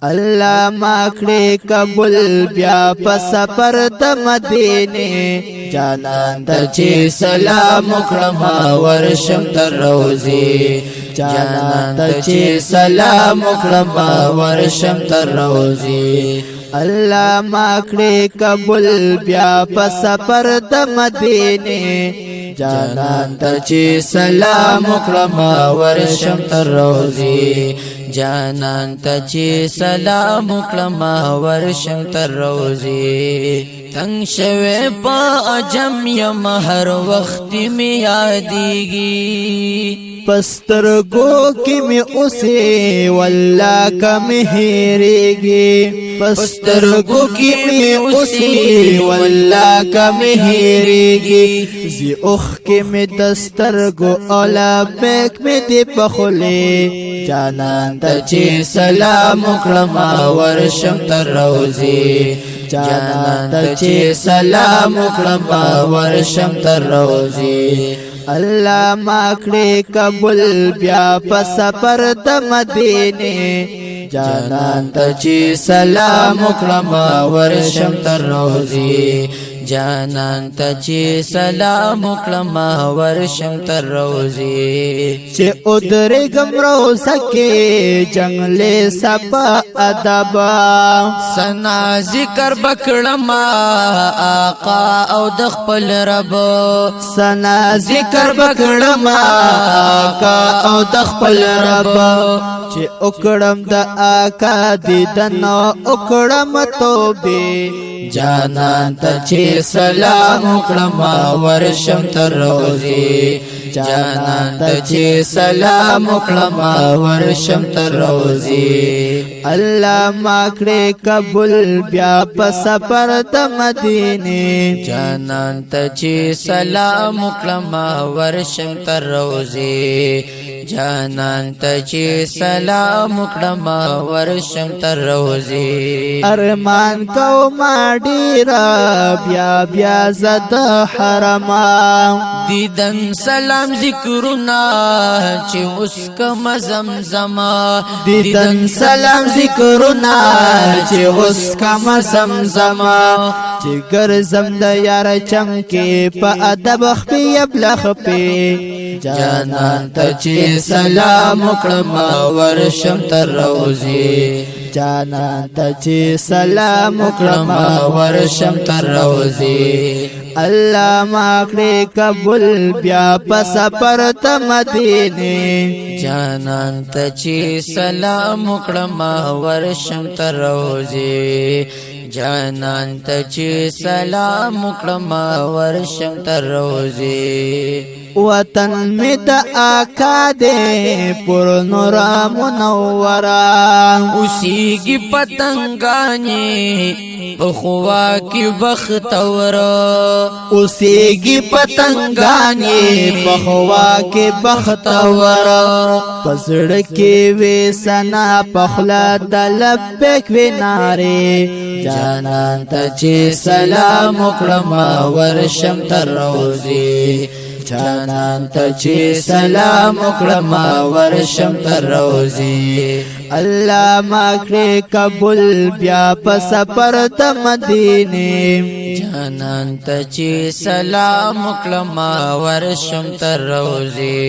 الله ماکړي قبول بیا په سفر د مدینه جانان ته چې سلام وکړم ورشم تر روزي جانان ته چې سلام وکړم ورشم تر روزي الله ماکړي قبول بیا په سفر د مدینه جانان ته چې سلام وکړم ورشم تر روزي جانان ته چې سلام وکړم ورشم تر روزي تنگ شوه په اجم یم هر وخت می یادېږي پسترګو کې می اوسه والله کم هېریږي پسترګو کې می اوسه والله کم هېریږي زی اوخ کې می دسترګو اولا بیک می دی پخله جانان ته چې سلام وکړم ورشم تر روزي جانان ته چې سلام وکړم ورشم تر روزي الله ماکړي قبول بیا په سفر د مدینه جانان ته چې سلام وکړم ورشم تر روزي جانان ته چې سلام وکړم ورشم تر روزي چې ودرېږم روزه کې جنگلې سبا ادب سنا ذکر بکړم آقا او د خپل رب سنا ذکر بکړم آقا او د خپل رب چې وکړم د آقا دیدن وکړم توبه جانان ته چې سلام وکړم ورشم تر روزي جانان ته چې سلام وکړم ورشم تر روزي الله ماکړي قبول بیا په سفر د مدینه جانان ته چې سلام وکړم ورشم تر روزي جانان ته چې سلام وکړم ورشم تر روزي ارمان کو ما ډیرا بیا بیا زد حرما دیدن سلام ذکرنا چې اوس کم زمزم دیدن سلام ذکرنا چې اوس کم زمزم چې ګرځم د یار چمکې په ادب خپې ابلخ په جانان ته چې سلام وکړم ورشم تر روزي جانان ته چې سلام وکړم ورشم تر روزي الله ماکړي قبول بیا په سفر د مدینه جانان ته چې سلام وکړم ورشم تر روزي جانان ته چې سلام وکړم ورشم تر روزي وطن می د آقا دے پر نور منورا اوسیږي پتنګانی بخوا کی بختور اوسیږي پتنګانی بخوا کی بختور پسړ کې وې سنا پخلا د لبک و ناره جانان ته چې سلام وکړم ورشم تر روزي جانان ته چې سلام وکړم ورشم تر روزي الله ماکړي قبول بیا په سفر د مدینه جانان ته چې سلام وکړم ورشم تر روزي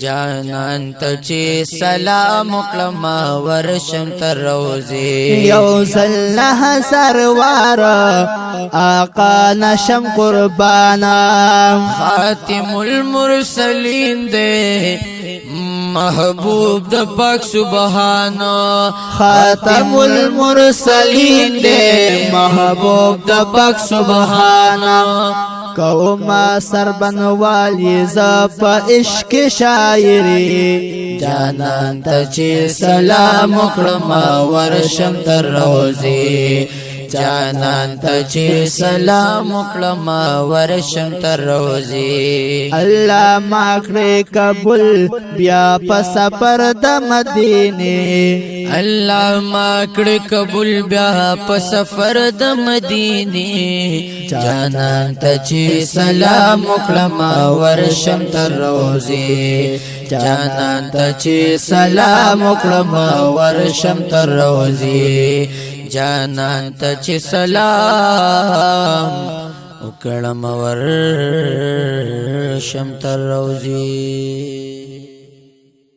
جانان ته چې سلام وکړم ورشم تر روزي یو زله سروار آقا نشم قربانا خاتم المرسلین دے محبوب د پاک سبحانه خاتم المرسلین دے محبوب د پاک سبحانه کوما سربن والی زپ عشق شاعری جانان ته چې سلام وکړم ورشم تر روزي جانان ته چې سلام وکړم ورشم تر روزي الله ما کړې قبول بیا په سفر د مدینه الله ما کړې قبول بیا په سفر د مدینه جانان ته چې سلام وکړم ورشم تر روزي جانان ته چې سلام وکړم ورشم تر روزي جانان ته چې سلام وکړم ورشم تر روزي